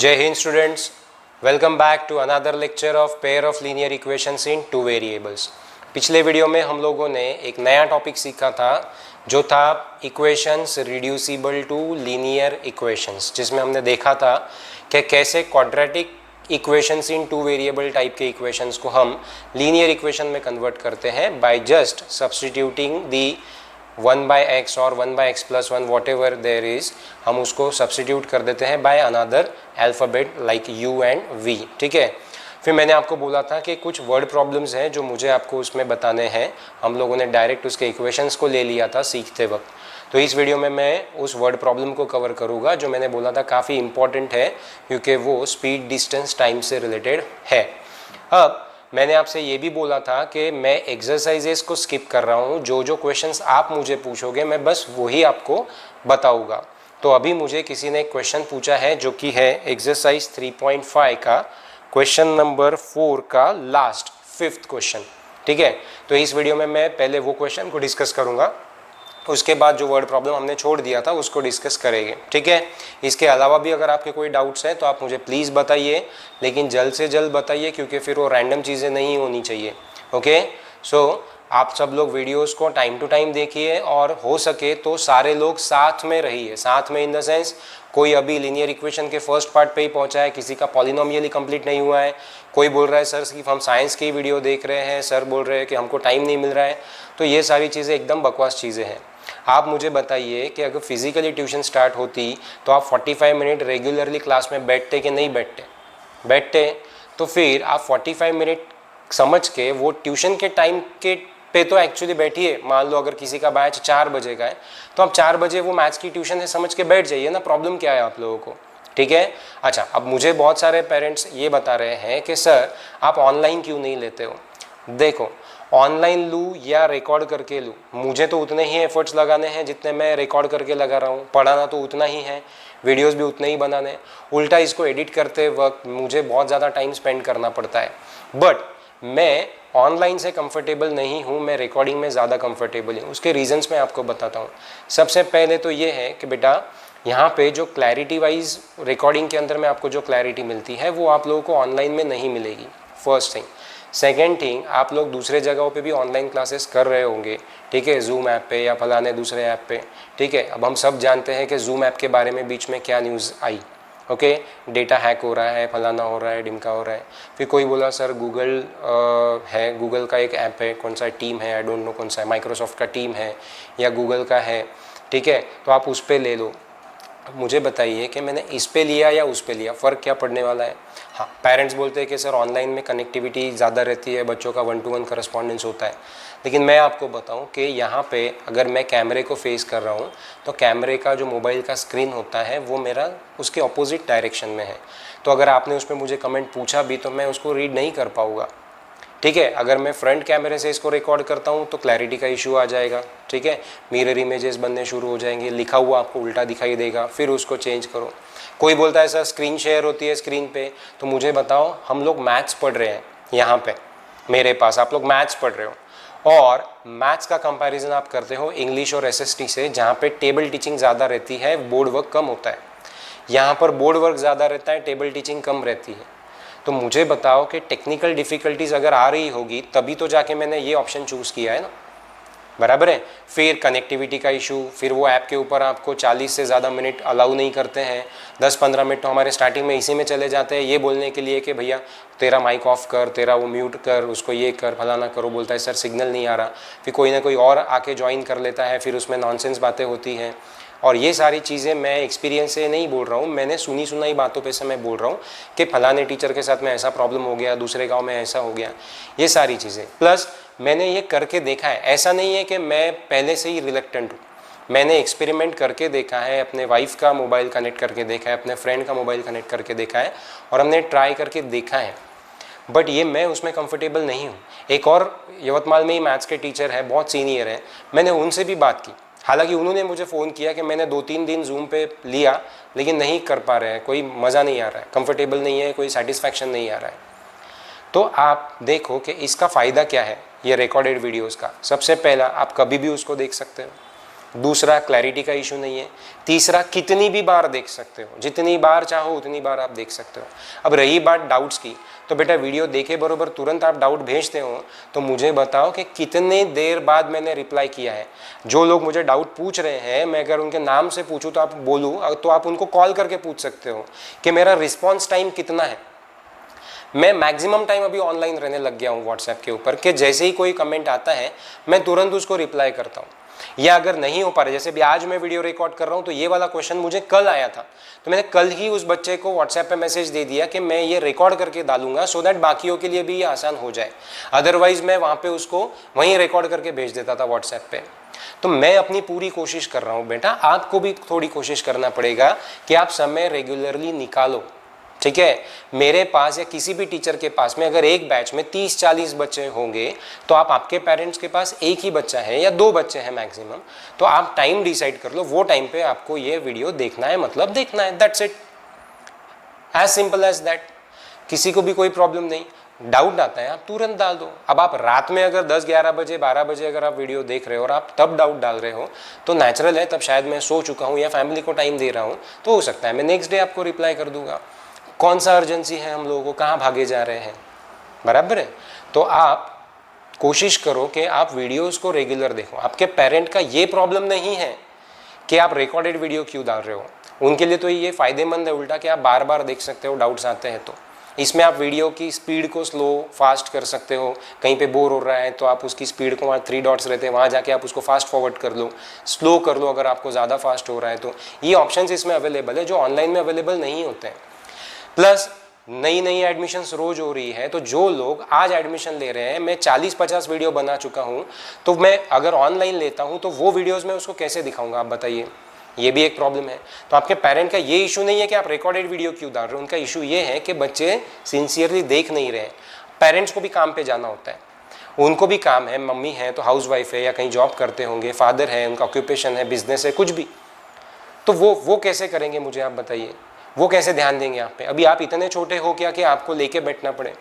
जय Hind students, welcome back to another lecture of pair of linear equations in two variables. पिछले video में हम लोगों ने एक नया टॉपिक सीखा था जो था equations reducible to linear equations, जिसमें हमने देखा था कि कैसे quadratic equations in two variable type के इक्वेशंस को हम लीनियर इक्वेशन में कन्वर्ट करते हैं by just substituting the 1/x और 1/x + 1 what ever there is, हम उसको सब्सटीट्यूट कर देते हैं by another alphabet like u and v। ठीक है, फिर मैंने आपको बोला था कि कुछ वर्ड प्रॉब्लम्स हैं जो मुझे आपको उसमें बताने हैं। हम लोगों ने डायरेक्ट उसके इक्वेशंस को ले लिया था सीखते वक्त, तो इस वीडियो में मैं उस वर्ड प्रॉब्लम को कवर करूँगा जो मैंने बोला था काफ़ी इंपॉर्टेंट है क्योंकि वो स्पीड, डिस्टेंस, टाइम से रिलेटेड है। अब मैंने आपसे ये भी बोला था कि मैं एक्सरसाइजेस को स्किप कर रहा हूँ, जो जो क्वेश्चंस आप मुझे पूछोगे मैं बस वही आपको बताऊँगा। तो अभी मुझे किसी ने एक क्वेश्चन पूछा है जो कि है एक्सरसाइज 3.5 का क्वेश्चन नंबर 4 का लास्ट 5th क्वेश्चन। ठीक है, तो इस वीडियो में मैं पहले वो क्वेश्चन को डिस्कस करूँगा, उसके बाद जो वर्ड प्रॉब्लम हमने छोड़ दिया था उसको डिस्कस करेंगे। ठीक है, इसके अलावा भी अगर आपके कोई डाउट्स हैं तो आप मुझे प्लीज़ बताइए, लेकिन जल्द से जल्द बताइए क्योंकि फिर वो रैंडम चीज़ें नहीं होनी चाहिए। ओके, सो आप सब लोग वीडियोस को टाइम टू टाइम देखिए और हो सके तो सारे लोग साथ में रहिए। साथ में इन द सेंस, कोई अभी लीनियर इक्वेशन के फर्स्ट पार्ट पे ही पहुंचा है, किसी का पॉलिनोमियल ही कंप्लीट नहीं हुआ है, कोई बोल रहा है सर सिर्फ हम साइंस की वीडियो देख रहे हैं, सर बोल रहे हैं कि हमको टाइम नहीं मिल रहा है। तो ये सारी चीज़ें एकदम बकवास चीज़ें हैं। आप मुझे बताइए कि अगर फिजिकली ट्यूशन स्टार्ट होती तो आप 45 मिनट रेगुलरली क्लास में बैठते कि नहीं बैठते तो फिर आप 45 मिनट समझ के वो ट्यूशन के टाइम के पे तो एक्चुअली बैठिए। मान लो अगर किसी का बैच 4 बजे का है तो आप 4 बजे वो मैथ्स की ट्यूशन है समझ के बैठ जाइए ना, प्रॉब्लम क्या है आप लोगों को। ठीक है, अच्छा, अब मुझे बहुत सारे पेरेंट्स ये बता रहे हैं कि सर आप ऑनलाइन क्यों नहीं लेते हो। देखो, ऑनलाइन लूँ या रिकॉर्ड करके लूँ, मुझे तो उतने ही एफर्ट्स लगाने हैं जितने मैं रिकॉर्ड करके लगा रहा हूँ। पढ़ाना तो उतना ही है, वीडियोस भी उतने ही बनाने हैं। उल्टा इसको एडिट करते वक्त मुझे बहुत ज़्यादा टाइम स्पेंड करना पड़ता है। बट मैं ऑनलाइन से कंफर्टेबल नहीं हूँ, मैं रिकॉर्डिंग में ज़्यादा कंफर्टेबल हूँ। उसके रीजंस मैं आपको बताता हूँ। सबसे पहले तो ये है कि बेटा यहाँ पे जो क्लैरिटी वाइज रिकॉर्डिंग के अंदर में आपको जो क्लैरिटी मिलती है वो आप लोगों को ऑनलाइन में नहीं मिलेगी, फर्स्ट थिंग। सेकेंड थिंग, आप लोग दूसरे जगहों पे भी ऑनलाइन क्लासेस कर रहे होंगे, ठीक है, जूम ऐप पे या फलाने दूसरे ऐप पे। ठीक है, अब हम सब जानते हैं कि जूम ऐप के बारे में बीच में क्या न्यूज़ आई। ओके, डेटा हैक हो रहा है, फलाना हो रहा है, डिमका हो रहा है। फिर कोई बोला सर गूगल है, गूगल का एक ऐप है, कौन सा टीम है, आई डोंट नो कौन सा है, माइक्रोसॉफ्ट का टीम है या गूगल का है। ठीक है, तो आप उस पर ले लो। मुझे बताइए कि मैंने इस पे लिया या उस पे लिया, फ़र्क क्या पड़ने वाला है। हाँ, पेरेंट्स बोलते हैं कि सर ऑनलाइन में कनेक्टिविटी ज़्यादा रहती है, बच्चों का 1-to-1 करस्पॉन्डेंस होता है। लेकिन मैं आपको बताऊं कि यहाँ पे अगर मैं कैमरे को फेस कर रहा हूँ तो कैमरे का जो मोबाइल का स्क्रीन होता है वो मेरा उसके ऑपोजिट डायरेक्शन में है। तो अगर आपने उसमें मुझे कमेंट पूछा भी तो मैं उसको रीड नहीं कर पाऊँगा। ठीक है, अगर मैं फ्रंट कैमरे से इसको रिकॉर्ड करता हूँ तो क्लैरिटी का इशू आ जाएगा। ठीक है, मिरर इमेजेस बनने शुरू हो जाएंगे, लिखा हुआ आपको उल्टा दिखाई देगा, फिर उसको चेंज करो। कोई बोलता है सर स्क्रीन शेयर होती है स्क्रीन पे, तो मुझे बताओ, हम लोग मैथ्स पढ़ रहे हैं यहाँ पे मेरे पास, आप लोग मैथ्स पढ़ रहे हो और मैथ्स का कंपैरिजन आप करते हो इंग्लिश और एसएसटी से, जहाँ पे टेबल टीचिंग ज़्यादा रहती है, बोर्ड वर्क कम होता है। यहाँ पर बोर्ड वर्क ज़्यादा रहता है, टेबल टीचिंग कम रहती है। तो मुझे बताओ कि टेक्निकल डिफ़िकल्टीज अगर आ रही होगी तभी तो जाके मैंने ये ऑप्शन चूज़ किया है ना, बराबर है। फिर कनेक्टिविटी का इशू, फिर वो ऐप के ऊपर आपको 40 से ज़्यादा मिनट अलाउ नहीं करते हैं, 10-15 मिनट तो हमारे स्टार्टिंग में इसी में चले जाते हैं ये बोलने के लिए कि भैया तेरा माइक ऑफ कर, तेरा वो म्यूट कर, उसको ये कर, फलाना करो। बोलता है सर सिग्नल नहीं आ रहा, फिर कोई ना कोई और आके ज्वाइन कर लेता है, फिर उसमें नॉनसेंस बातें होती हैं। और ये सारी चीज़ें मैं एक्सपीरियंस से नहीं बोल रहा हूँ, मैंने सुनी सुनाई बातों पे से मैं बोल रहा हूँ कि फलाने टीचर के साथ में ऐसा प्रॉब्लम हो गया, दूसरे गांव में ऐसा हो गया, ये सारी चीज़ें। प्लस मैंने ये करके देखा है, ऐसा नहीं है कि मैं पहले से ही रिलेक्टेंट हूँ। मैंने एक्सपेरिमेंट करके देखा है, अपने वाइफ का मोबाइल कनेक्ट करके देखा है, अपने फ्रेंड का मोबाइल कनेक्ट करके देखा है और हमने ट्राई करके देखा है। बट ये मैं उसमें कंफर्टेबल नहीं हूँ। एक और यवतमाल में ही मैथ्स के टीचर है, बहुत सीनियर है, मैंने उनसे भी बात की। हालांकि उन्होंने मुझे फ़ोन किया कि मैंने 2-3 दिन जूम पे लिया लेकिन नहीं कर पा रहे हैं, कोई मज़ा नहीं आ रहा है, कंफर्टेबल नहीं है, कोई सेटिस्फैक्शन नहीं आ रहा है। तो आप देखो कि इसका फ़ायदा क्या है ये रिकॉर्डेड वीडियोस का। सबसे पहला, आप कभी भी उसको देख सकते हो। दूसरा क्लैरिटी का इशू नहीं है। तीसरा कितनी भी बार देख सकते हो, जितनी बार चाहो उतनी बार आप देख सकते हो। अब रही बात डाउट्स की, तो बेटा वीडियो देखे बरोबर तुरंत आप डाउट भेजते हो तो मुझे बताओ कि कितने देर बाद मैंने रिप्लाई किया है। जो लोग मुझे डाउट पूछ रहे हैं, मैं अगर उनके नाम से पूछूँ तो आप बोलूँ तो आप उनको कॉल करके पूछ सकते हो कि मेरा रिस्पॉन्स टाइम कितना है। मैं मैक्सिमम टाइम अभी ऑनलाइन रहने लग गया हूँ व्हाट्सएप के ऊपर, कि जैसे ही कोई कमेंट आता है मैं तुरंत उसको रिप्लाई करता हूँ। या अगर नहीं हो पा रहा, जैसे भी आज मैं वीडियो रिकॉर्ड कर रहा हूँ तो ये वाला क्वेश्चन मुझे कल आया था, तो मैंने कल ही उस बच्चे को व्हाट्सएप पे मैसेज दे दिया कि मैं ये रिकॉर्ड करके डालूंगा सो दैट बाकियों के लिए भी ये आसान हो जाए। अदरवाइज मैं वहाँ पे उसको वहीं रिकॉर्ड करके भेज देता था व्हाट्सएप पे। तो मैं अपनी पूरी कोशिश कर रहा हूँ बेटा, आपको भी थोड़ी कोशिश करना पड़ेगा कि आप समय रेगुलरली निकालो, ठीक है। मेरे पास या किसी भी टीचर के पास में अगर एक बैच में 30-40 बच्चे होंगे तो आपके पेरेंट्स के पास एक ही बच्चा है या 2 बच्चे हैं मैक्सिमम, तो आप टाइम डिसाइड कर लो, वो टाइम पे आपको ये वीडियो देखना है, मतलब देखना है, that's it, as simple as that. किसी को भी कोई प्रॉब्लम नहीं, डाउट आता है आप तुरंत डाल दो। अब आप रात में अगर 10-11 बजे 12 बजे अगर आप वीडियो देख रहे हो और आप तब डाउट डाल रहे हो तो नेचुरल है, तब शायद मैं सो चुका हूँ या फैमिली को टाइम दे रहा हूँ, तो हो सकता है मैं नेक्स्ट डे आपको रिप्लाई कर दूंगा। कौन सा अर्जेंसी है हम लोगों को, कहाँ भागे जा रहे हैं, बराबर है। तो आप कोशिश करो कि आप वीडियोस को रेगुलर देखो। आपके पेरेंट का ये प्रॉब्लम नहीं है कि आप रिकॉर्डेड वीडियो क्यों डाल रहे हो, उनके लिए तो ये फ़ायदेमंद है उल्टा कि आप बार बार देख सकते हो, डाउट्स आते हैं तो। इसमें आप वीडियो की स्पीड को स्लो फास्ट कर सकते हो, कहीं पे बोर हो रहा है तो आप उसकी स्पीड को, वहाँ 3 डॉट्स रहते हैं वहाँ जाके आप उसको फास्ट फॉरवर्ड कर लो, स्लो कर लो अगर आपको ज़्यादा फास्ट हो रहा है तो। ये ऑप्शंस इसमें अवेलेबल है जो ऑनलाइन में अवेलेबल नहीं होते हैं। प्लस नई नई एडमिशन्स रोज हो रही है, तो जो लोग आज एडमिशन ले रहे हैं, मैं 40-50 वीडियो बना चुका हूँ, तो मैं अगर ऑनलाइन लेता हूँ तो वो वीडियोस में उसको कैसे दिखाऊंगा आप बताइए, ये भी एक प्रॉब्लम है। तो आपके पेरेंट का ये इशू नहीं है कि आप रिकॉर्डेड वीडियो क्यों डाल रहे हो, उनका इशू ये है कि बच्चे सिंसियरली देख नहीं रहे। पेरेंट्स को भी काम पे जाना होता है, उनको भी काम है, मम्मी है तो हाउस वाइफ है या कहीं जॉब करते होंगे, फादर है उनका ऑक्यूपेशन है, बिजनेस है, कुछ भी, तो वो कैसे करेंगे मुझे आप बताइए, वो कैसे ध्यान देंगे आप पे। अभी आप इतने छोटे हो क्या कि आपको लेके बैठना पड़े,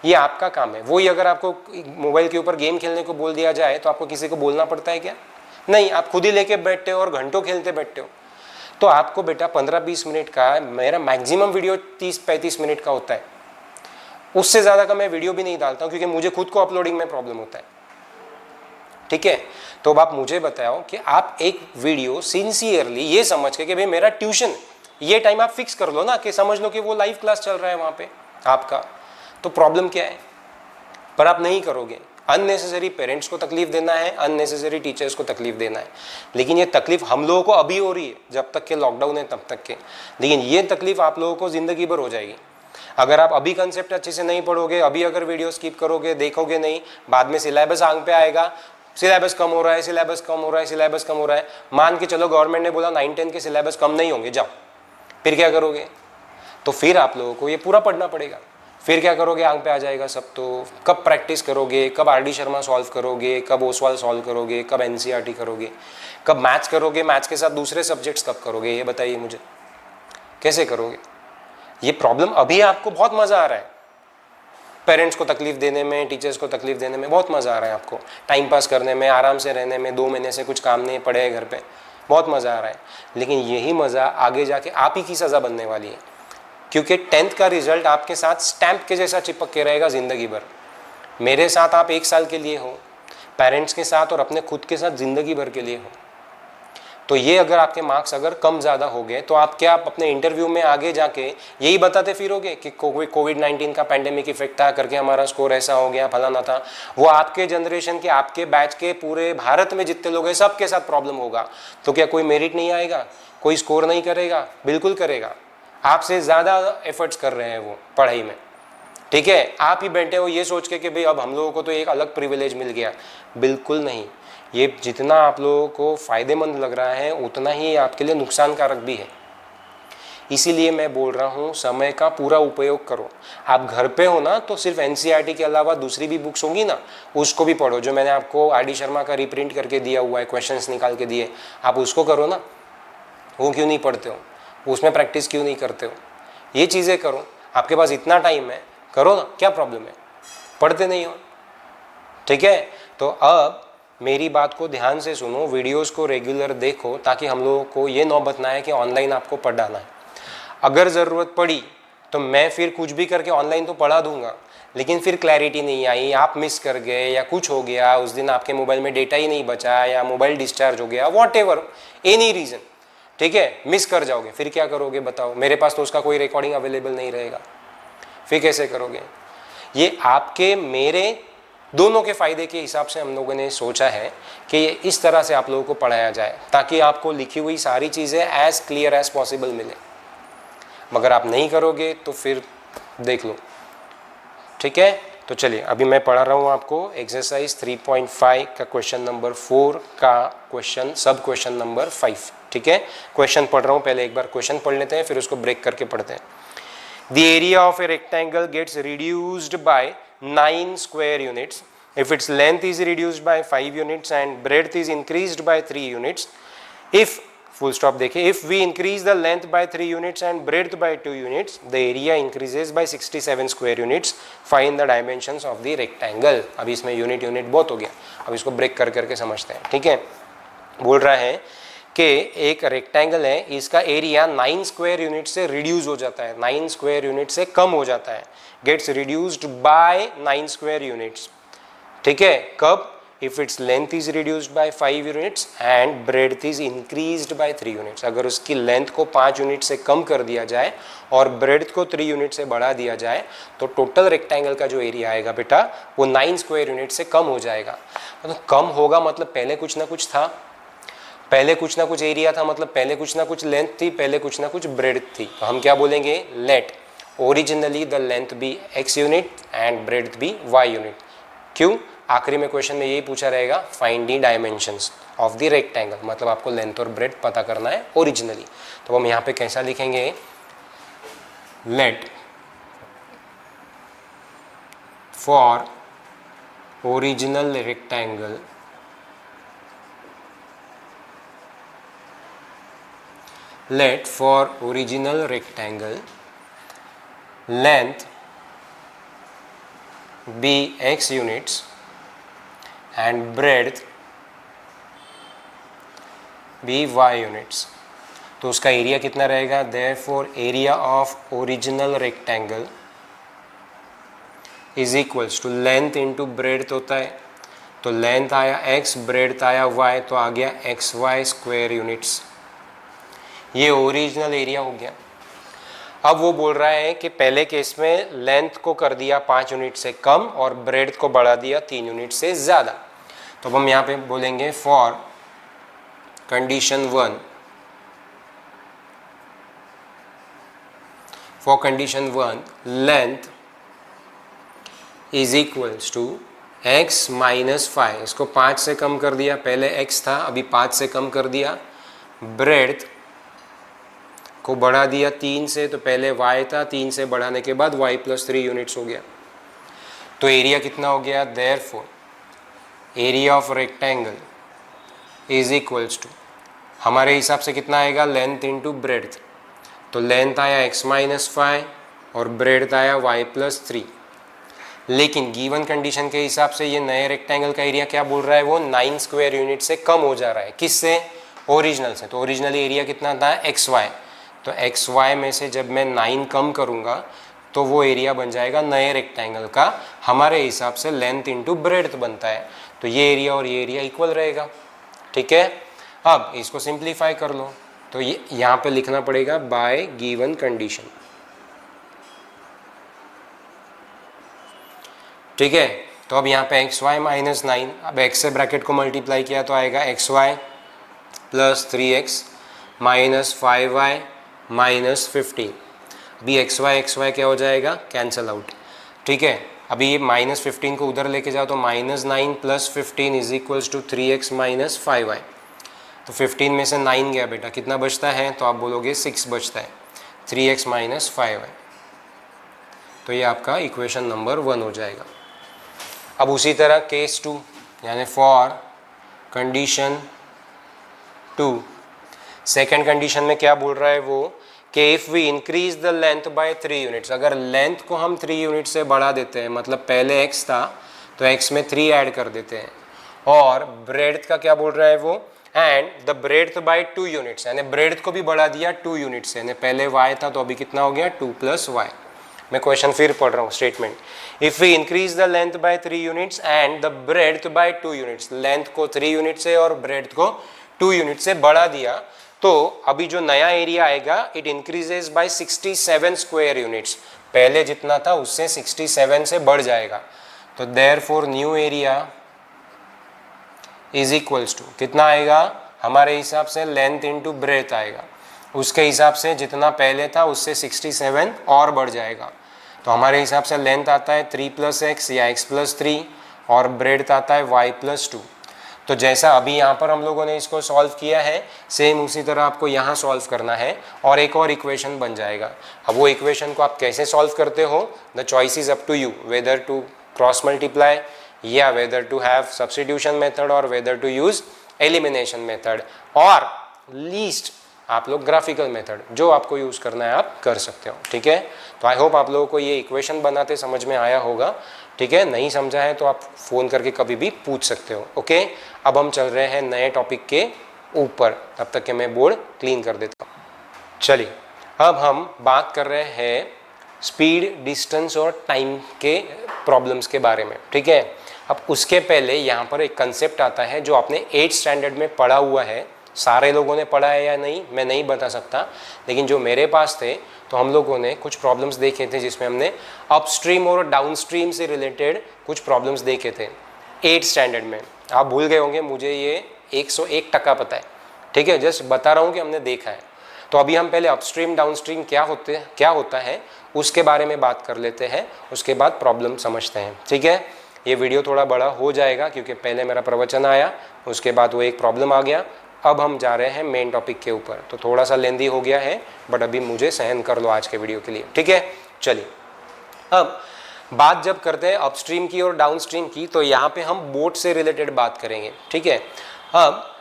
ये आपका काम है। वही अगर आपको मोबाइल के ऊपर गेम खेलने को बोल दिया जाए तो आपको किसी को बोलना पड़ता है क्या? नहीं, आप खुद ही लेके बैठते हो और घंटों खेलते बैठते हो। तो आपको बेटा 15-20 मिनट का, मेरा मैक्सिमम वीडियो 30-35 मिनट का होता है, उससे ज़्यादा का मैं वीडियो भी नहीं डालता हूँ क्योंकि मुझे खुद को अपलोडिंग में प्रॉब्लम होता है, ठीक है। तो अब आप मुझे बताओ कि आप एक वीडियो सिंसियरली ये समझ के कि भाई मेरा ट्यूशन, ये टाइम आप फिक्स कर लो ना, कि समझ लो कि वो लाइव क्लास चल रहा है वहाँ पे आपका, तो प्रॉब्लम क्या है, पर आप नहीं करोगे। अननेसेसरी पेरेंट्स को तकलीफ देना है, अननेसेसरी टीचर्स को तकलीफ देना है, लेकिन ये तकलीफ हम लोगों को अभी हो रही है जब तक के लॉकडाउन है तब तक के, लेकिन ये तकलीफ आप लोगों को ज़िंदगी भर हो जाएगी अगर आप अभी कंसेप्ट अच्छे से नहीं पढ़ोगे, अभी अगर वीडियो स्किप करोगे, देखोगे नहीं, बाद में सिलेबस आंख पे आएगा, सिलेबस कम हो रहा है, सिलेबस कम हो रहा है, सिलेबस कम हो रहा है। मान के चलो गवर्नमेंट ने बोला 9-10 के सिलेबस कम नहीं होंगे, जाओ, फिर क्या करोगे? तो फिर आप लोगों को ये पूरा पढ़ना पड़ेगा। फिर क्या करोगे? आंख पे आ जाएगा सब। तो कब प्रैक्टिस करोगे, कब आर.डी. शर्मा सॉल्व करोगे, कब ओसवाल सॉल्व करोगे, कब एनसीईआरटी करोगे, कब मैथ्स करोगे, मैथ्स के साथ दूसरे सब्जेक्ट्स कब करोगे, ये बताइए मुझे, कैसे करोगे? ये प्रॉब्लम अभी आपको बहुत मज़ा आ रहा है, पेरेंट्स को तकलीफ देने में, टीचर्स को तकलीफ देने में बहुत मज़ा आ रहा है आपको, टाइम पास करने में, आराम से रहने में, 2 महीने से कुछ काम नहीं पड़े है घर पे, बहुत मज़ा आ रहा है। लेकिन यही मज़ा आगे जाके आप ही की सज़ा बनने वाली है, क्योंकि 10th का रिजल्ट आपके साथ स्टैंप के जैसा चिपक के रहेगा ज़िंदगी भर। मेरे साथ आप 1 साल के लिए हो, पेरेंट्स के साथ और अपने खुद के साथ ज़िंदगी भर के लिए हो। तो ये अगर आपके मार्क्स अगर कम ज़्यादा हो गए तो आप क्या अपने इंटरव्यू में आगे जाके यही बताते फिरोगे कि कोविड-19 का पैंडेमिक इफेक्ट था करके हमारा स्कोर ऐसा हो गया, फलाना था? वो आपके जनरेशन के, आपके बैच के, पूरे भारत में जितने लोग हैं सबके साथ प्रॉब्लम होगा। तो क्या कोई मेरिट नहीं आएगा, कोई स्कोर नहीं करेगा? बिल्कुल करेगा। आपसे ज़्यादा एफर्ट्स कर रहे हैं वो पढ़ाई में, ठीक है। आप ही बैठे हो ये सोच के कि भाई अब हम लोगों को तो एक अलग प्रिविलेज मिल गया, बिल्कुल नहीं। ये जितना आप लोगों को फ़ायदेमंद लग रहा है उतना ही आपके लिए नुकसानकारक भी है। इसीलिए मैं बोल रहा हूँ समय का पूरा उपयोग करो। आप घर पे हो ना तो सिर्फ एनसीईआरटी के अलावा दूसरी भी बुक्स होंगी ना, उसको भी पढ़ो। जो मैंने आपको आर.डी. शर्मा का रिप्रिंट करके दिया हुआ है, क्वेश्चंस निकाल के दिए, आप उसको करो ना। वो क्यों नहीं पढ़ते हो? उसमें प्रैक्टिस क्यों नहीं करते हो? ये चीज़ें करो, आपके पास इतना टाइम है, करो ना, क्या प्रॉब्लम है? पढ़ते नहीं हो, ठीक है। तो अब मेरी बात को ध्यान से सुनो, वीडियोस को रेगुलर देखो, ताकि हम लोगों को ये नौबत ना है कि ऑनलाइन आपको पढ़ाना है। अगर ज़रूरत पड़ी तो मैं फिर कुछ भी करके ऑनलाइन तो पढ़ा दूंगा, लेकिन फिर क्लैरिटी नहीं आई, आप मिस कर गए या कुछ हो गया, उस दिन आपके मोबाइल में डेटा ही नहीं बचा या मोबाइल डिस्चार्ज हो गया, वॉट एवर एनी रीज़न, ठीक है, मिस कर जाओगे, फिर क्या करोगे बताओ? मेरे पास तो उसका कोई रिकॉर्डिंग अवेलेबल नहीं रहेगा, फिर कैसे करोगे? ये आपके मेरे दोनों के फ़ायदे के हिसाब से हम लोगों ने सोचा है कि ये इस तरह से आप लोगों को पढ़ाया जाए, ताकि आपको लिखी हुई सारी चीज़ें एज क्लियर एज पॉसिबल मिले। मगर आप नहीं करोगे तो फिर देख लो, ठीक है? तो चलिए, अभी मैं पढ़ा रहा हूँ आपको एक्सरसाइज 3.5 का क्वेश्चन नंबर 4 का क्वेश्चन, सब क्वेश्चन नंबर 5, ठीक है? क्वेश्चन पढ़ रहा हूँ, पहले एक बार क्वेश्चन पढ़ लेते हैं, फिर उसको ब्रेक करके पढ़ते हैं। The area of a rectangle gets reduced by 9 square units if its length is reduced by 5 units and breadth is increased by 3 units. If full stop देखिए, if we increase the length by 3 units and breadth by 2 units, the area increases by 67 square units. Find the dimensions of the rectangle. अभी इसमें unit बहुत हो गया, अब इसको break कर करके समझते हैं, ठीक है? बोल रहा है कि एक रेक्टेंगल है, इसका एरिया 9 स्क्वायर यूनिट से रिड्यूस हो जाता है, 9 स्क्वायर यूनिट से कम हो जाता है, gets reduced by 9 square units, ठीक है? कब? If its length is reduced by 5 units and breadth is increased by 3 units. अगर उसकी लेंथ को 5 यूनिट से कम कर दिया जाए और ब्रेड्थ को 3 यूनिट से बढ़ा दिया जाए, तो टोटल रेक्टेंगल का जो एरिया आएगा बेटा, वो 9 स्क्वायर यूनिट से कम हो जाएगा। मतलब कम होगा मतलब पहले कुछ ना कुछ था, पहले कुछ ना कुछ एरिया था, मतलब पहले कुछ ना कुछ लेंथ थी, पहले कुछ ना कुछ ब्रेड्थ थी। तो हम क्या बोलेंगे? Let originally the length be x unit and breadth be y unit. क्यों? आखिरी में क्वेश्चन में यही पूछा रहेगा, find the dimensions of the rectangle, मतलब आपको लेंथ और ब्रेड्थ पता करना है ओरिजिनली। तो हम यहाँ पे कैसा लिखेंगे? Let for original rectangle let for original rectangle length be x units and breadth be y units। तो उसका एरिया कितना रहेगा? therefore area of original rectangle is equals to length into breadth होता है, तो लेंथ आया x, breadth आया y, तो आ गया xy स्क्वायर यूनिट्स। ये ओरिजिनल एरिया हो गया। अब वो बोल रहा है कि पहले केस में लेंथ को कर दिया 5 यूनिट से कम और ब्रेड्थ को बढ़ा दिया 3 यूनिट से ज़्यादा। तो अब हम यहाँ पे बोलेंगे for condition 1, for condition 1 length is equals to x minus 5, इसको 5 से कम कर दिया, पहले x था अभी 5 से कम कर दिया, ब्रेड्थ को बढ़ा दिया 3 से, तो पहले y था, 3 से बढ़ाने के बाद y प्लस 3 यूनिट्स हो गया। तो एरिया कितना हो गया? Therefore area of rectangle is equals to, हमारे हिसाब से कितना आएगा? Length into breadth. तो लेंथ आया x माइनस 5 और ब्रेड्थ आया y प्लस 3। लेकिन गिवन कंडीशन के हिसाब से ये नए रेक्टेंगल का एरिया क्या बोल रहा है? वो 9 स्क्वायर यूनिट से कम हो जा रहा है। किससे? ओरिजिनल से। तो ओरिजिनल एरिया कितना था? xy। तो xy में से जब मैं 9 कम करूँगा तो वो एरिया बन जाएगा नए रेक्टेंगल का, हमारे हिसाब से लेंथ इंटू ब्रेड्थ बनता है, तो ये एरिया और ये एरिया इक्वल रहेगा, ठीक है? अब इसको सिंप्लीफाई कर लो, तो ये यहाँ पे लिखना पड़ेगा बाय गिवन कंडीशन, ठीक है? तो अब यहाँ पे xy माइनस 9, अब x से ब्रैकेट को मल्टीप्लाई किया तो आएगा xy plus 3x minus 5y minus 15। अभी xy क्या हो जाएगा? कैंसल आउट, ठीक है? अभी ये माइनस 15 को उधर लेके जाओ तो minus 9 plus 15 is equals to 3x minus 5y। तो 15 में से 9 गया बेटा, कितना बचता है? तो आप बोलोगे 6 बचता है, 3x माइनस 5y। तो ये आपका इक्वेशन नंबर 1 हो जाएगा। अब उसी तरह केस 2 यानी फॉर कंडीशन 2, सेकेंड कंडीशन में क्या बोल रहा है वो कि if we increase the length by 3 units, अगर लेंथ को हम 3 यूनिट से बढ़ा देते हैं, मतलब पहले x था तो x में 3 ऐड कर देते हैं और ब्रेड्थ का क्या बोल रहा है वो, and the breadth by 2 units, यानी ब्रेड्थ को भी बढ़ा दिया 2 यूनिट्स, यानी पहले y था तो अभी कितना हो गया 2 + y। मैं क्वेश्चन फिर पढ़ रहा हूँ statement, if we increase the length by 3 units and the breadth by 2 units, length को 3 यूनिट से और ब्रेड्थ को 2 यूनिट से बढ़ा दिया, तो अभी जो नया एरिया आएगा it increases by 67 square units, पहले जितना था उससे 67 से बढ़ जाएगा। तो therefore new area is equals to कितना आएगा, हमारे हिसाब से लेंथ इंटू ब्रेथ आएगा, उसके हिसाब से जितना पहले था उससे 67 और बढ़ जाएगा। तो हमारे हिसाब से लेंथ आता है 3 + x या x + 3 और ब्रेड्थ आता है y + 2। तो जैसा अभी यहाँ पर हम लोगों ने इसको सॉल्व किया है, सेम उसी तरह आपको यहाँ सॉल्व करना है और एक और इक्वेशन बन जाएगा। अब वो इक्वेशन को आप कैसे सॉल्व करते हो, the choice is up to you, whether to cross multiply या whether to have substitution method और whether to use elimination method, और लीस्ट आप लोग ग्राफिकल मेथड, जो आपको यूज करना है आप कर सकते हो। ठीक है, तो आई होप आप लोगों को ये इक्वेशन बनाते समझ में आया होगा। ठीक है, नहीं समझा है तो आप फोन करके कभी भी पूछ सकते हो। ओके, अब हम चल रहे हैं नए टॉपिक के ऊपर, तब तक के मैं बोर्ड क्लीन कर देता हूँ। चलिए, अब हम बात कर रहे हैं स्पीड, डिस्टेंस और टाइम के प्रॉब्लम्स के बारे में। ठीक है, अब उसके पहले यहाँ पर एक कंसेप्ट आता है जो आपने 8th स्टैंडर्ड में पढ़ा हुआ है, सारे लोगों ने पढ़ा है या नहीं मैं नहीं बता सकता, लेकिन जो मेरे पास थे तो हम लोगों ने कुछ प्रॉब्लम्स देखे थे जिसमें हमने अपस्ट्रीम और डाउनस्ट्रीम से रिलेटेड कुछ प्रॉब्लम्स देखे थे 8th स्टैंडर्ड में। आप भूल गए होंगे, मुझे ये 101% पता है। ठीक है, जस्ट बता रहा हूँ कि हमने देखा है। तो अभी हम पहले अपस्ट्रीम डाउनस्ट्रीम क्या होता है उसके बारे में बात कर लेते हैं, उसके बाद प्रॉब्लम समझते हैं। ठीक है, ये वीडियो थोड़ा बड़ा हो जाएगा क्योंकि पहले मेरा प्रवचन आया, उसके बाद वो एक प्रॉब्लम आ गया, अब हम जा रहे हैं मेन टॉपिक के ऊपर, तो थोड़ा सा लेंदी हो गया है बट अभी मुझे सहन कर लो आज के वीडियो के लिए। ठीक है, चलिए अब बात जब करते हैं अपस्ट्रीम की और डाउनस्ट्रीम की, तो यहाँ पे हम बोट से रिलेटेड बात करेंगे। ठीक है, अब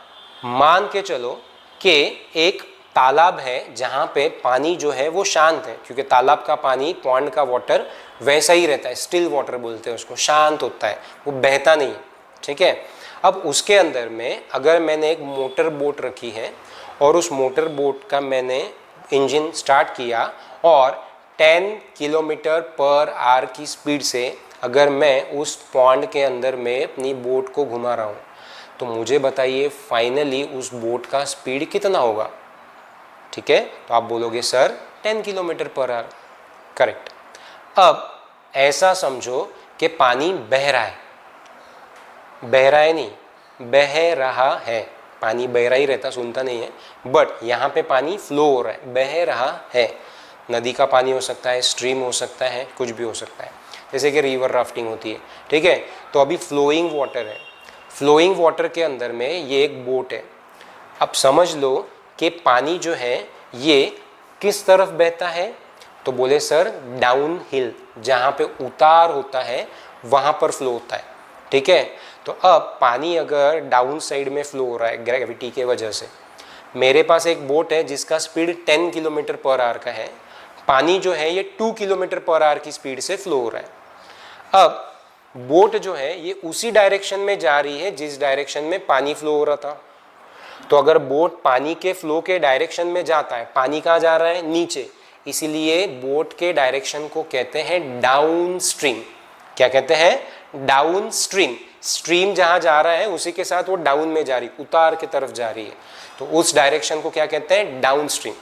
मान के चलो कि एक तालाब है जहाँ पे पानी जो है वो शांत है, क्योंकि तालाब का पानी, पॉन्ड का वाटर वैसा ही रहता है, स्टिल वाटर बोलते हैं उसको, शांत होता है, वो बहता नहीं है। ठीक है, अब उसके अंदर में अगर मैंने एक मोटर बोट रखी है और उस मोटर बोट का मैंने इंजन स्टार्ट किया और 10 km/h की स्पीड से अगर मैं उस पॉन्ड के अंदर में अपनी बोट को घुमा रहा हूँ, तो मुझे बताइए फाइनली उस बोट का स्पीड कितना होगा। ठीक है, तो आप बोलोगे सर 10 km/h, करेक्ट। अब ऐसा समझो कि पानी बह रहा है, बह रहा है नहीं, बह रहा है, पानी बह रहा ही रहता, सुनता नहीं है, बट यहाँ पे पानी फ्लो हो रहा है, बह रहा है। नदी का पानी हो सकता है, स्ट्रीम हो सकता है, कुछ भी हो सकता है, जैसे कि रिवर राफ्टिंग होती है। ठीक है, तो अभी फ्लोइंग वाटर है, फ्लोइंग वाटर के अंदर में ये एक बोट है। अब समझ लो कि पानी जो है ये किस तरफ बहता है, तो बोले सर डाउन हिल, जहाँ पे उतार होता है वहाँ पर फ्लो होता है। ठीक है, तो अब पानी अगर डाउन साइड में फ्लो हो रहा है ग्रेविटी के वजह से, मेरे पास एक बोट है जिसका स्पीड 10 km/h का है, पानी जो है ये 2 km/h की स्पीड से फ्लो हो रहा है। अब बोट जो है ये उसी डायरेक्शन में जा रही है जिस डायरेक्शन में पानी फ्लो हो रहा था। तो अगर बोट पानी के फ्लो के डायरेक्शन में जाता है, पानी कहाँ जा रहा है, नीचे, इसीलिए बोट के डायरेक्शन को कहते हैं डाउन स्ट्रीम। क्या कहते हैं, डाउन स्ट्रीम। स्ट्रीम जहां जा रहा है उसी के साथ वो डाउन में जा रही, उतार की तरफ जा रही है, तो उस डायरेक्शन को क्या कहते हैं, डाउन स्ट्रीम।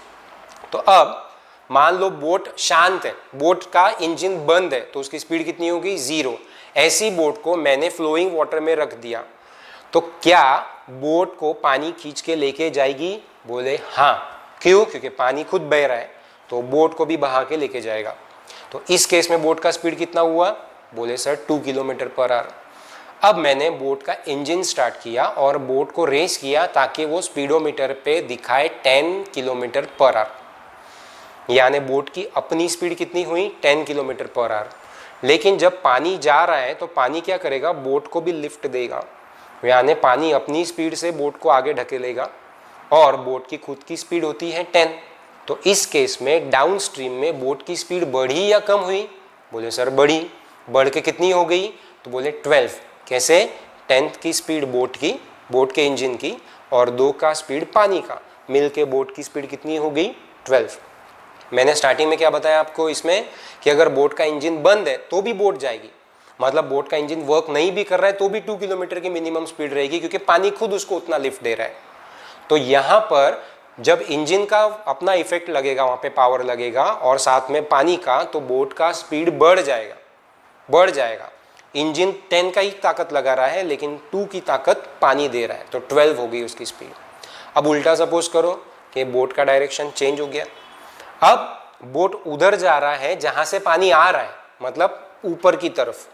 तो अब मान लो बोट शांत है, बोट का इंजन बंद है, तो उसकी स्पीड कितनी होगी, 0। ऐसी बोट को मैंने फ्लोइंग वाटर में रख दिया, तो क्या बोट को पानी खींच के लेके जाएगी, बोले हाँ। क्यों, क्योंकि पानी खुद बह रहा है, तो बोट को भी बहा के लेके जाएगा। तो इस केस में बोट का स्पीड कितना हुआ, बोले सर 2 km/h। अब मैंने बोट का इंजन स्टार्ट किया और बोट को रेस किया ताकि वो स्पीडोमीटर पे दिखाए 10 km/h, यानी बोट की अपनी स्पीड कितनी हुई, 10 km/h। लेकिन जब पानी जा रहा है तो पानी क्या करेगा, बोट को भी लिफ्ट देगा, यानी पानी अपनी स्पीड से बोट को आगे ढकेलेगा और बोट की खुद की स्पीड होती है 10। तो इस केस में डाउन स्ट्रीम में बोट की स्पीड बढ़ी या कम हुई, बोले सर बढ़ी। बढ़ के कितनी हो गई, तो बोले 12। कैसे, 10th की स्पीड बोट के इंजन की, और 2 का स्पीड पानी का, मिल के बोट की स्पीड कितनी हो गई 12। मैंने स्टार्टिंग में क्या बताया आपको इसमें कि अगर बोट का इंजन बंद है तो भी बोट जाएगी, मतलब बोट का इंजन वर्क नहीं भी कर रहा है तो भी 2 किलोमीटर की मिनिमम स्पीड रहेगी, क्योंकि पानी खुद उसको उतना लिफ्ट दे रहा है। तो यहाँ पर जब इंजन का अपना इफेक्ट लगेगा, वहाँ पे पावर लगेगा और साथ में पानी का, तो बोट का स्पीड बढ़ जाएगा। इंजन 10 का ही ताकत लगा रहा है लेकिन 2 की ताकत पानी दे रहा है, तो 12 हो गई उसकी स्पीड। अब उल्टा सपोज करो कि बोट का डायरेक्शन चेंज हो गया, अब बोट उधर जा रहा है जहां से पानी आ रहा है, मतलब ऊपर की तरफ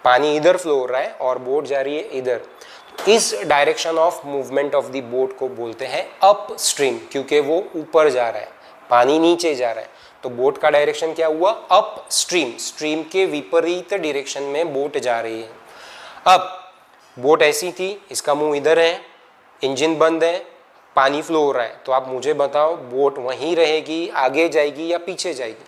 पानी इधर फ्लो हो रहा है और बोट जा रही है इधर। इस direction of movement of the boat को बोलते हैं अप स्ट्रीम, क्योंकि वो ऊपर जा रहा है, पानी नीचे जा रहा है। तो बोट का डायरेक्शन क्या हुआ अप स्ट्रीम, स्ट्रीम के विपरीत डायरेक्शन में बोट जा रही है। अब बोट ऐसी थी, इसका मुंह इधर है, इंजन बंद है, पानी फ्लो हो रहा है, तो आप मुझे बताओ बोट वहीं रहेगी, आगे जाएगी या पीछे जाएगी?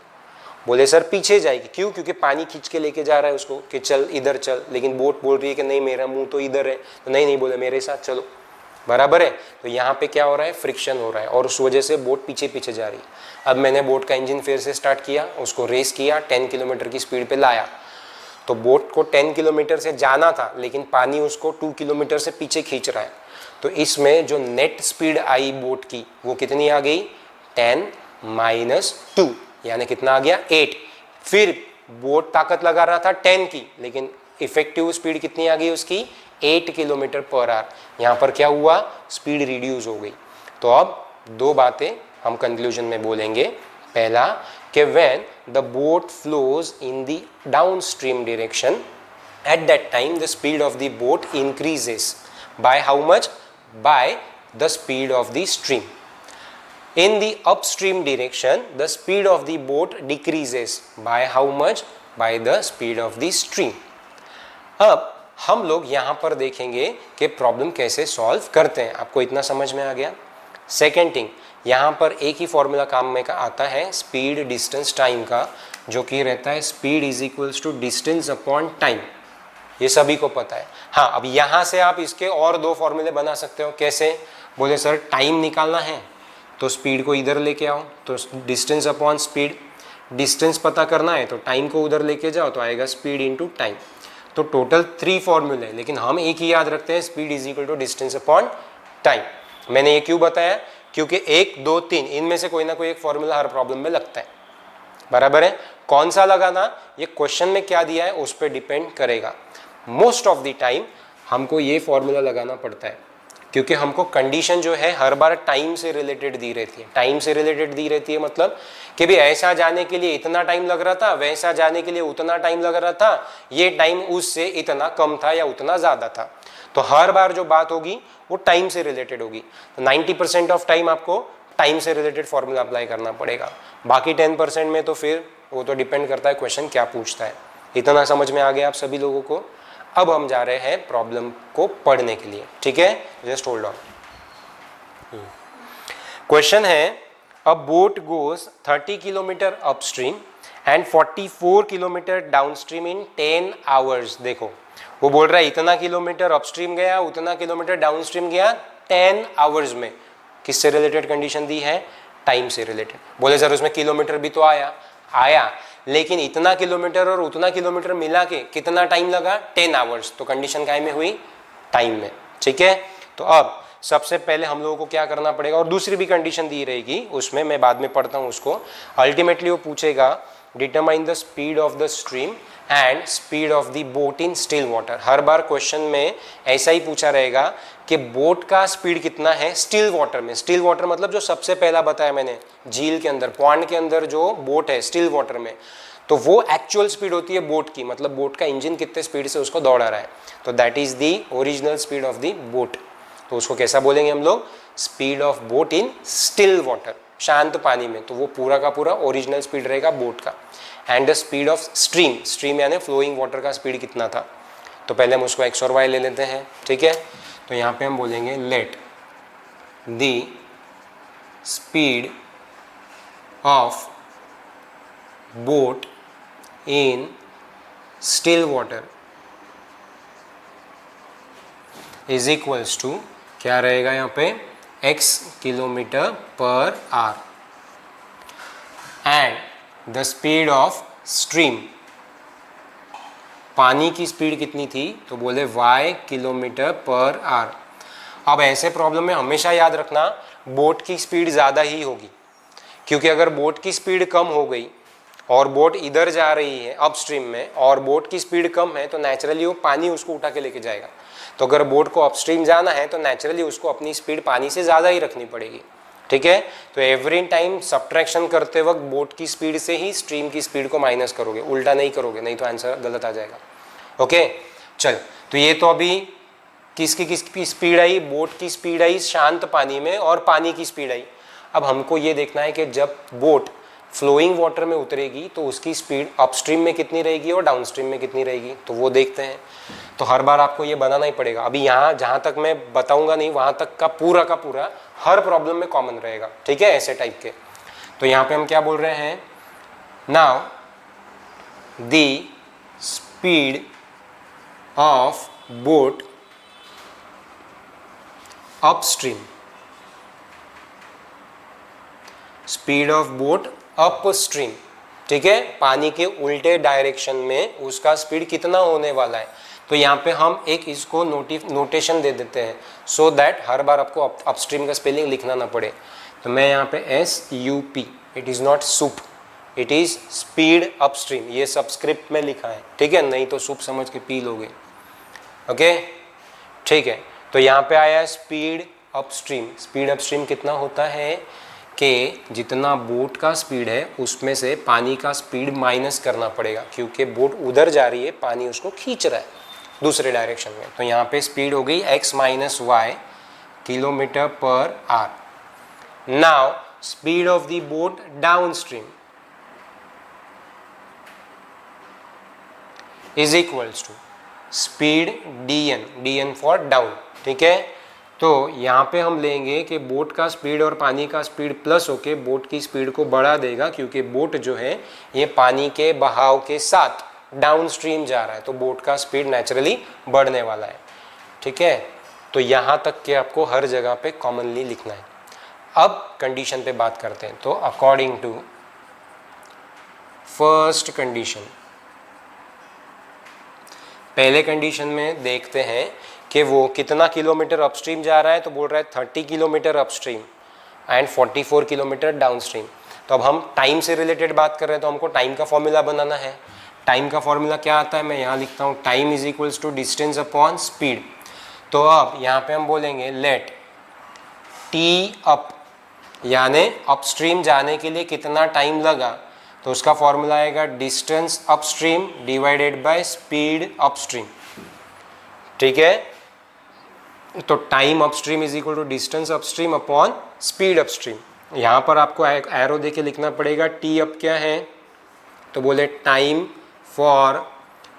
बोले सर पीछे जाएगी। क्यों? क्योंकि पानी खींच के लेके जा रहा है उसको कि चल इधर चल, लेकिन बोट बोल रही है कि नहीं मेरा मुंह तो इधर है, तो नहीं बोले मेरे साथ चलो, बराबर है। तो यहाँ पे क्या हो रहा है, फ्रिक्शन हो रहा है और उस वजह से बोट पीछे पीछे जा रही है। अब मैंने बोट का इंजन फिर से स्टार्ट किया, उसको रेस किया, 10 किलोमीटर की स्पीड पे लाया, तो बोट को 10 किलोमीटर से जाना था लेकिन पानी उसको 2 किलोमीटर से पीछे खींच रहा है। तो इसमें जो नेट स्पीड आई बोट की वो कितनी आ गई 10 - 2, यानी कितना आ गया 8। फिर बोट ताकत लगा रहा था 10 की, लेकिन इफेक्टिव स्पीड कितनी आ गई उसकी 8 किलोमीटर पर आवर। यहाँ पर क्या हुआ, स्पीड रिड्यूस हो गई। तो अब 2 बातें हम कंक्लूजन में बोलेंगे। पहला कि when the boat flows in the downstream direction, at that time the speed of the boat increases by how much, by the speed of the stream. In the upstream direction, the speed of the boat decreases by how much? By the speed of the stream. अब हम लोग यहाँ पर देखेंगे कि problem कैसे solve करते हैं। आपको इतना समझ में आ गया? सेकेंड थिंग, यहाँ पर एक ही फॉर्मूला काम में का आता है स्पीड डिस्टेंस टाइम का, जो कि रहता है speed is equals to distance upon time. ये सभी को पता है। हाँ, अब यहाँ से आप इसके और 2 फॉर्मूले बना सकते हो। कैसे? बोले सर टाइम निकालना है तो स्पीड को इधर लेके आओ, तो डिस्टेंस अपॉन स्पीड। डिस्टेंस पता करना है तो टाइम को उधर लेके जाओ, तो आएगा स्पीड इनटू टाइम। तो टोटल 3 फॉर्मूले, लेकिन हम एक ही याद रखते हैं speed is equal to distance upon time. मैंने ये क्यों बताया? क्योंकि 1, 2, 3 इनमें से कोई ना कोई एक फॉर्मूला हर प्रॉब्लम में लगता है, बराबर है। कौन सा लगाना, ये क्वेश्चन में क्या दिया है उस पर डिपेंड करेगा। मोस्ट ऑफ द टाइम हमको ये फॉर्मूला लगाना पड़ता है, क्योंकि हमको कंडीशन जो है हर बार टाइम से रिलेटेड दी रहती है। टाइम से रिलेटेड दी रहती है मतलब कि भी ऐसा जाने के लिए इतना टाइम लग रहा था, वैसा जाने के लिए उतना टाइम लग रहा था, ये टाइम उससे इतना कम था या उतना ज़्यादा था। तो हर बार जो बात होगी वो टाइम से रिलेटेड होगी। तो 90% ऑफ टाइम आपको टाइम से रिलेटेड फॉर्मूला अप्लाई करना पड़ेगा। बाकी 10% में तो फिर वो तो डिपेंड करता है क्वेश्चन क्या पूछता है। इतना समझ में आ गया आप सभी लोगों को? अब हम जा रहे हैं प्रॉब्लम को पढ़ने के लिए, ठीक है? Just hold on. क्वेश्चन है, अ boat goes 30 kilometre upstream and 44 kilometre downstream in 10 hours. देखो वो बोल रहा है इतना किलोमीटर अपस्ट्रीम गया, उतना किलोमीटर डाउनस्ट्रीम गया 10 आवर्स में। किससे रिलेटेड कंडीशन दी है? टाइम से रिलेटेड। बोले सर उसमें किलोमीटर भी तो आया, लेकिन इतना किलोमीटर और उतना किलोमीटर मिला के कितना टाइम लगा 10 आवर्स। तो कंडीशन काय में हुई? टाइम में, ठीक है। तो अब सबसे पहले हम लोगों को क्या करना पड़ेगा, और दूसरी भी कंडीशन दी रहेगी उसमें, मैं बाद में पढ़ता हूँ उसको। अल्टीमेटली वो पूछेगा determine the speed of the stream and speed of the boat in still water. Her bar question में ऐसा ही पूछा रहेगा कि बोट का स्पीड कितना है स्टिल वाटर में। स्टिल वाटर मतलब जो सबसे पहला बताया मैंने, झील के अंदर, पॉन्ड के अंदर जो बोट है स्टिल वाटर में, तो वो एक्चुअल स्पीड होती है बोट की, मतलब बोट का इंजन कितने स्पीड से उसको दौड़ा रहा है। तो that is the original speed of the boat. तो उसको कैसा बोलेंगे हम लोग? Speed of boat in still water, शांत पानी में। तो वो पूरा का पूरा ओरिजिनल स्पीड रहेगा बोट का। And the speed of stream, stream यानी फ्लोइंग वाटर का स्पीड कितना था। तो पहले हम उसको एक्स और वाई ले लेते हैं, ठीक है। तो यहाँ पे हम बोलेंगे let the speed of boat in still water is equals to क्या रहेगा यहाँ पे x kilometre per hour and the speed of stream, पानी की स्पीड कितनी थी तो बोले y किलोमीटर पर आवर। अब ऐसे प्रॉब्लम में हमेशा याद रखना बोट की स्पीड ज़्यादा ही होगी, क्योंकि अगर बोट की स्पीड कम हो गई और बोट इधर जा रही है अपस्ट्रीम में और बोट की स्पीड कम है तो नेचुरली वो पानी उसको उठा के लेके जाएगा। तो अगर बोट को अपस्ट्रीम जाना है तो नेचुरली उसको अपनी स्पीड पानी से ज़्यादा ही रखनी पड़ेगी, ठीक है। तो एवरी टाइम सब्ट्रैक्शन करते वक्त बोट की स्पीड से ही स्ट्रीम की स्पीड को माइनस करोगे, उल्टा नहीं करोगे, नहीं तो आंसर गलत आ जाएगा। ओके चल, तो ये तो अभी किसकी स्पीड आई, बोट की स्पीड आई शांत पानी में और पानी की स्पीड आई। अब हमको ये देखना है कि जब बोट फ्लोइंग वाटर में उतरेगी तो उसकी स्पीड अपस्ट्रीम में कितनी रहेगी और डाउनस्ट्रीम में कितनी रहेगी, तो वो देखते हैं। तो हर बार आपको ये बनाना ही पड़ेगा। अभी यहाँ जहाँ तक मैं बताऊंगा नहीं वहाँ तक का पूरा हर प्रॉब्लम में कॉमन रहेगा, ठीक है, ऐसे टाइप के। तो यहाँ पे हम क्या बोल रहे हैं, now the speed of boat upstream, speed of boat upstream, ठीक है, पानी के उल्टे डायरेक्शन में उसका स्पीड कितना होने वाला है। तो यहाँ पे हम एक इसको नोटेशन दे देते हैं सो दैट हर बार आपको अपस्ट्रीम का स्पेलिंग लिखना ना पड़े। तो मैं यहाँ पे SUP, it is not soup, it is speed upstream, ये सबस्क्रिप्ट में लिखा है, ठीक है, नहीं तो सूप समझ के पी लोगे। ओके ठीक है, तो यहाँ पे आया स्पीड अपस्ट्रीम। स्पीड अपस्ट्रीम कितना होता है कि जितना बोट का स्पीड है उसमें से पानी का स्पीड माइनस करना पड़ेगा, क्योंकि बोट उधर जा रही है, पानी उसको खींच रहा है दूसरे डायरेक्शन में। तो यहाँ पे स्पीड हो गई x minus y kilometre per hour. Now speed of the boat down stream is equals to speed dn for down, ठीक है। तो यहाँ पे हम लेंगे कि बोट का स्पीड और पानी का स्पीड प्लस होके बोट की स्पीड को बढ़ा देगा, क्योंकि बोट जो है ये पानी के बहाव के साथ डाउन स्ट्रीम जा रहा है, तो बोट का स्पीड नेचुरली बढ़ने वाला है, ठीक है। तो यहाँ तक के आपको हर जगह पे कॉमनली लिखना है। अब कंडीशन पे बात करते हैं। तो अकॉर्डिंग टू फर्स्ट कंडीशन, पहले कंडीशन में देखते हैं कि वो कितना किलोमीटर अपस्ट्रीम जा रहा है। तो बोल रहा है 30 kilometre upstream and 44 kilometre downstream. तो अब हम टाइम से रिलेटेड बात कर रहे हैं, तो हमको टाइम का फॉर्मूला बनाना है। टाइम का फॉर्मूला क्या आता है, मैं यहाँ लिखता हूँ, time is equals to distance upon speed. तो अब यहाँ पे हम बोलेंगे लेट टी अप, यानी अपस्ट्रीम जाने के लिए कितना टाइम लगा, तो उसका फॉर्मूला आएगा distance upstream divided by speed upstream, ठीक है। तो time upstream is equal to distance upstream upon speed upstream. यहाँ पर आपको एक एरो देके लिखना पड़ेगा। टी अप क्या है, तो बोले टाइम फॉर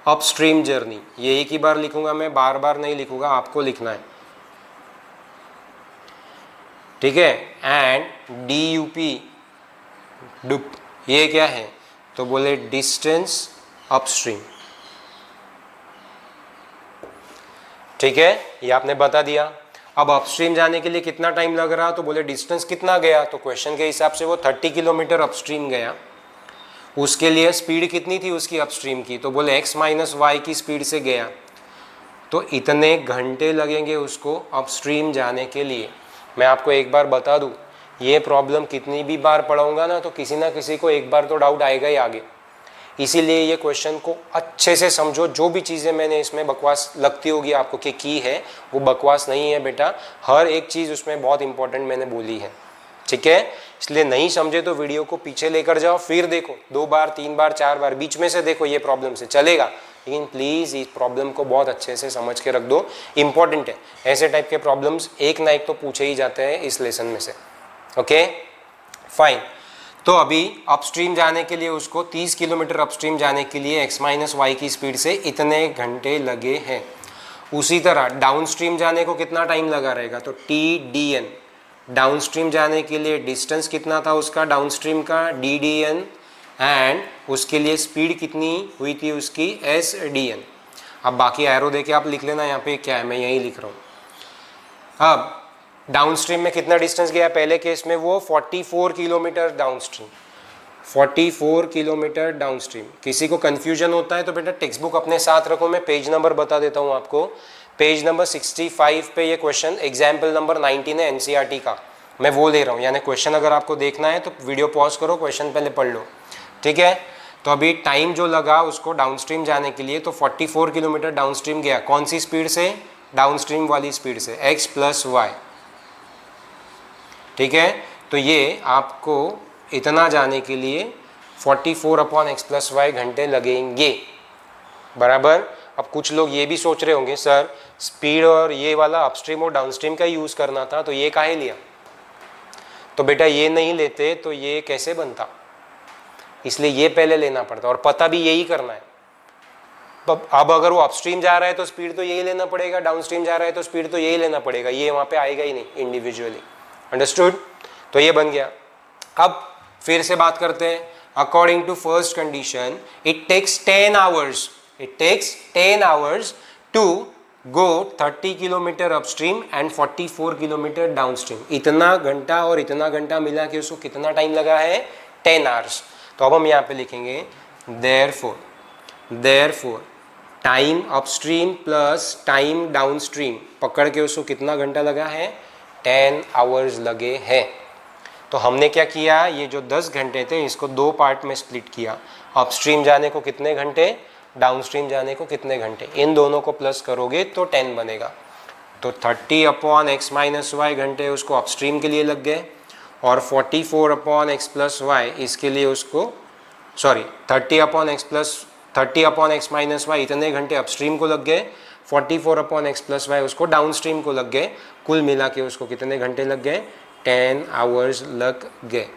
अपस्ट्रीम जर्नी, ये एक ही बार लिखूंगा मैं, बार बार नहीं लिखूंगा, आपको लिखना है, ठीक है। एंड DUP डुप, ये क्या है, तो बोले डिस्टेंस अपस्ट्रीम, ठीक है, ये आपने बता दिया। अब अपस्ट्रीम जाने के लिए कितना टाइम लग रहा, तो बोले डिस्टेंस कितना गया, तो क्वेश्चन के हिसाब से वो 30 किलोमीटर अपस्ट्रीम गया। उसके लिए स्पीड कितनी थी उसकी अपस्ट्रीम की, तो बोले x माइनस वाई की स्पीड से गया, तो इतने घंटे लगेंगे उसको अपस्ट्रीम जाने के लिए। मैं आपको एक बार बता दूं, ये प्रॉब्लम कितनी भी बार पढ़ाऊंगा ना, तो किसी ना किसी को एक बार तो डाउट आएगा ही आगे। इसीलिए ये क्वेश्चन को अच्छे से समझो। जो भी चीज़ें मैंने इसमें बकवास लगती होगी आपको कि की है, वो बकवास नहीं है बेटा, हर एक चीज़ उसमें बहुत इंपॉर्टेंट मैंने बोली है, ठीक है। इसलिए नहीं समझे तो वीडियो को पीछे लेकर जाओ, फिर देखो 2 बार 3 बार 4 बार, बीच में से देखो, ये प्रॉब्लम से चलेगा, लेकिन प्लीज़ इस प्रॉब्लम को बहुत अच्छे से समझ के रख दो, इंपॉर्टेंट है। ऐसे टाइप के प्रॉब्लम्स एक ना एक तो पूछे ही जाते हैं इस लेसन में से। Okay fine. तो अभी अपस्ट्रीम जाने के लिए उसको 30 किलोमीटर अपस्ट्रीम जाने के लिए x माइनस वाई की स्पीड से इतने घंटे लगे हैं। उसी तरह डाउनस्ट्रीम जाने को कितना टाइम लगा रहेगा, तो TDN, डाउनस्ट्रीम जाने के लिए डिस्टेंस कितना था उसका डाउनस्ट्रीम का DDN, एंड उसके लिए स्पीड कितनी हुई थी उसकी SDN। अब बाकी एरो देके आप लिख लेना, यहाँ पे क्या है मैं यही लिख रहा हूँ, अब डाउनस्ट्रीम में कितना डिस्टेंस गया, पहले केस में वो 44 किलोमीटर डाउनस्ट्रीम, 44 किलोमीटर डाउनस्ट्रीम। किसी को कंफ्यूजन होता है तो बेटा टेक्स्ट बुक अपने साथ रखो, मैं पेज नंबर बता देता हूँ आपको। पेज नंबर 65 पे ये क्वेश्चन एग्जाम्पल नंबर 19 है एनसीईआरटी का, मैं वो ले रहा हूँ। यानी क्वेश्चन अगर आपको देखना है तो वीडियो पॉज करो, क्वेश्चन पहले पढ़ लो, ठीक है। तो अभी टाइम जो लगा उसको डाउनस्ट्रीम जाने के लिए, तो 44 किलोमीटर डाउनस्ट्रीम गया, कौन सी स्पीड से, डाउनस्ट्रीम वाली स्पीड से, x + y, ठीक है। तो ये आपको इतना जाने के लिए 44/x + y घंटे लगेंगे, बराबर। अब कुछ लोग ये भी सोच रहे होंगे सर स्पीड और ये वाला अपस्ट्रीम और डाउनस्ट्रीम का यूज़ करना था तो ये काहे लिया, तो बेटा ये नहीं लेते तो ये कैसे बनता, इसलिए ये पहले लेना पड़ता और पता भी यही करना है। अब अगर वो अपस्ट्रीम जा रहा है तो स्पीड तो यही लेना पड़ेगा, डाउनस्ट्रीम जा रहा है तो स्पीड तो यही लेना पड़ेगा, ये वहाँ पे आएगा ही नहीं इंडिविजुअली, अंडरस्टूड। तो ये बन गया। अब फिर से बात करते हैं, according to first condition it takes 10 hours, it takes 10 hours to go 30 kilometre upstream and 44 kilometre downstream. इतना घंटा और इतना घंटा मिला के उसको कितना टाइम लगा है, 10 आवर्स। तो अब हम यहाँ पे लिखेंगे therefore time upstream plus time downstream, पकड़ के उसको कितना घंटा लगा है, 10 आवर्स लगे हैं। तो हमने क्या किया, ये जो 10 घंटे थे इसको 2 पार्ट में स्प्लिट किया, अपस्ट्रीम जाने को कितने घंटे, डाउनस्ट्रीम जाने को कितने घंटे, इन दोनों को प्लस करोगे तो 10 बनेगा। तो 30/x - y घंटे उसको अपस्ट्रीम के लिए लग गए और 44/x + y इसके लिए उसको, सॉरी 30/x - y इतने घंटे अपस्ट्रीम को लग गए, 44/x + y उसको डाउनस्ट्रीम को लग गए, कुल मिला के उसको कितने घंटे लग गए, 10 आवर्स लग गए।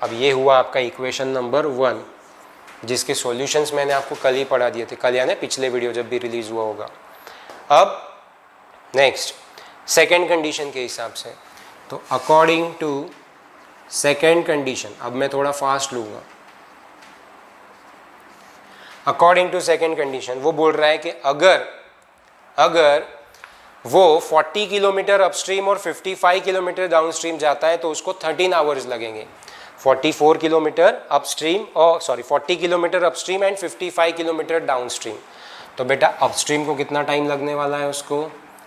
अब ये हुआ आपका इक्वेशन नंबर 1, जिसके सॉल्यूशंस मैंने आपको कल ही पढ़ा दिए थे, कल यानी पिछले वीडियो जब भी रिलीज हुआ होगा। अब नेक्स्ट सेकेंड कंडीशन के हिसाब से, तो अकॉर्डिंग टू सेकेंड कंडीशन, अब मैं थोड़ा फास्ट लूँगा। अकॉर्डिंग टू सेकेंड कंडीशन वो बोल रहा है कि अगर वो 40 किलोमीटर अपस्ट्रीम और 55 किलोमीटर डाउनस्ट्रीम जाता है तो उसको 13 आवर्स लगेंगे। 44 किलोमीटर अपस्ट्रीम और 40 kilometre upstream and 55 kilometre downstream. तो बेटा अपस्ट्रीम को कितना टाइम लगने वाला है उसको,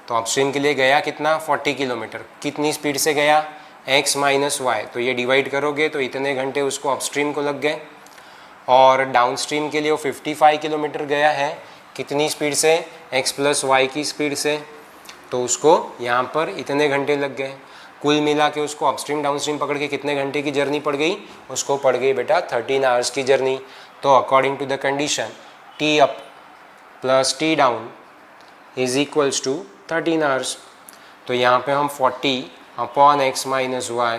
तो अपस्ट्रीम के लिए गया कितना, 40 किलोमीटर, कितनी स्पीड से गया, x - y, तो ये डिवाइड करोगे तो इतने घंटे उसको अपस्ट्रीम को लग गए। और डाउनस्ट्रीम के लिए वो 55 किलोमीटर गया है, कितनी स्पीड से, x + y की स्पीड से, तो उसको यहाँ पर इतने घंटे लग गए। कुल मिला के उसको अपस्ट्रीम डाउनस्ट्रीम पकड़ के कितने घंटे की जर्नी पड़ गई, उसको पड़ गई बेटा 13 आवर्स की जर्नी। तो according to the condition T up plus T down is equals to 13 hours. तो यहाँ पे हम 40/x - y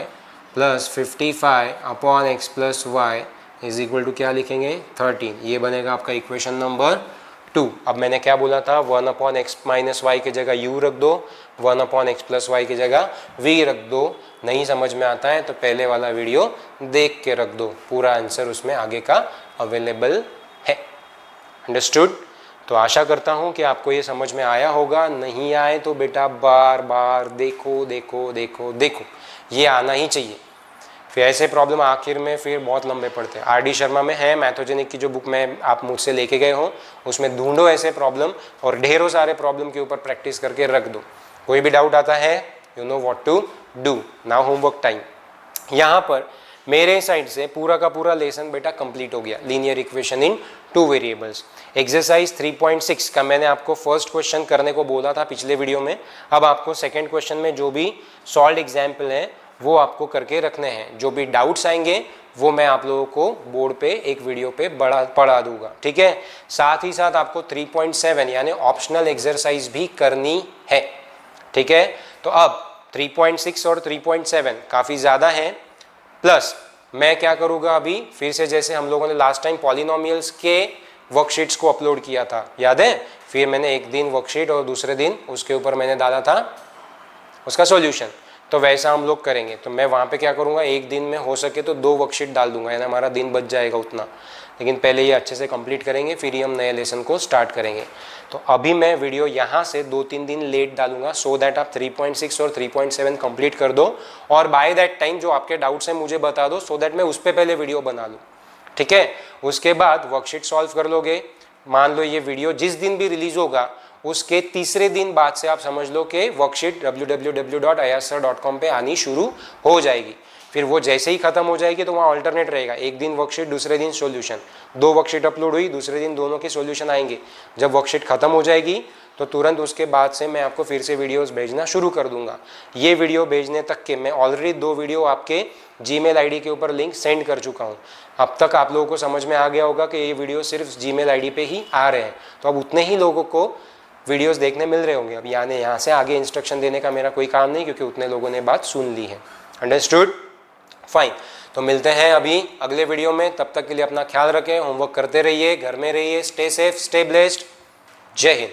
plus 55/x + y is equal to क्या लिखेंगे, 13। ये बनेगा आपका इक्वेशन नंबर 2। अब मैंने क्या बोला था, 1/x - y की जगह u रख दो, 1/x + y की जगह v रख दो। नहीं समझ में आता है तो पहले वाला वीडियो देख के रख दो, पूरा आंसर उसमें आगे का अवेलेबल है, अंडरस्टूड। तो आशा करता हूँ कि आपको ये समझ में आया होगा, नहीं आए तो बेटा बार बार देखो देखो देखो देखो, ये आना ही चाहिए। फिर ऐसे प्रॉब्लम आखिर में फिर बहुत लंबे पड़ते हैं। आर डी शर्मा में है मैथोजेनिक की जो बुक में आप मुझसे लेके गए हो, उसमें ढूंढो ऐसे प्रॉब्लम और ढेरों सारे प्रॉब्लम के ऊपर प्रैक्टिस करके रख दो। कोई भी डाउट आता है, you know what to do. Now homework time. यहाँ पर मेरे साइड से पूरा का पूरा लेसन बेटा कंप्लीट हो गया, linear equation in 2 variables. Exercise 3.6 का मैंने आपको फर्स्ट क्वेश्चन करने को बोला था पिछले वीडियो में। अब आपको सेकेंड क्वेश्चन में जो भी सॉल्व एग्जाम्पल हैं वो आपको करके रखने हैं। जो भी डाउट्स आएंगे वो मैं आप लोगों को बोर्ड पे एक वीडियो पे पढ़ा दूंगा, ठीक है। साथ ही साथ आपको 3.7 यानी ऑप्शनल एक्सरसाइज भी करनी है, ठीक है। तो अब 3.6 और 3.7 काफ़ी ज़्यादा हैं, प्लस मैं क्या करूँगा अभी फिर से, जैसे हम लोगों ने लास्ट टाइम पॉलिनोमियल्स के वर्कशीट्स को अपलोड किया था, याद है। फिर मैंने एक दिन वर्कशीट और दूसरे दिन उसके ऊपर मैंने डाला था उसका सॉल्यूशन। तो वैसा हम लोग करेंगे। तो मैं वहाँ पे क्या करूँगा, एक दिन में हो सके तो 2 वर्कशीट डाल दूंगा, यानी हमारा दिन बच जाएगा उतना। लेकिन पहले ये अच्छे से कंप्लीट करेंगे, फिर ही हम नए लेसन को स्टार्ट करेंगे। तो अभी मैं वीडियो यहाँ से 2-3 दिन लेट डालूंगा, सो दैट आप 3.6 और 3.7 कंप्लीट कर दो, और बाय दैट टाइम जो आपके डाउट्स हैं मुझे बता दो, सो दैट मैं उस पर पहले वीडियो बना लूँ, ठीक है। उसके बाद वर्कशीट सॉल्व कर लोगे। मान लो ये वीडियो जिस दिन भी रिलीज होगा उसके तीसरे दिन बाद से आप समझ लो कि वर्कशीट www.ayarsir.com पे आनी शुरू हो जाएगी। फिर वो जैसे ही खत्म हो जाएगी तो वहाँ ऑल्टरनेट रहेगा, एक दिन वर्कशीट दूसरे दिन सॉल्यूशन, 2 वर्कशीट अपलोड हुई, दूसरे दिन दोनों के सॉल्यूशन आएंगे। जब वर्कशीट खत्म हो जाएगी तो तुरंत उसके बाद से मैं आपको फिर से वीडियोस भेजना शुरू कर दूंगा। ये वीडियो भेजने तक के मैं ऑलरेडी 2 वीडियो आपके जीमेल आईडी के ऊपर लिंक सेंड कर चुका हूँ। अब तक आप लोगों को समझ में आ गया होगा कि ये वीडियो सिर्फ जीमेल आईडी पे ही आ रहे हैं, तो अब उतने ही लोगों को वीडियोस देखने मिल रहे होंगे। अब यहाँ से आगे इंस्ट्रक्शन देने का मेरा कोई काम नहीं, क्योंकि उतने लोगों ने बात सुन ली है। अंडरस्टूड? फाइन। तो मिलते हैं अभी अगले वीडियो में, तब तक के लिए अपना ख्याल रखें, होमवर्क करते रहिए, घर में रहिए, स्टे सेफ, स्टे ब्लेस्ड। जय हिंद।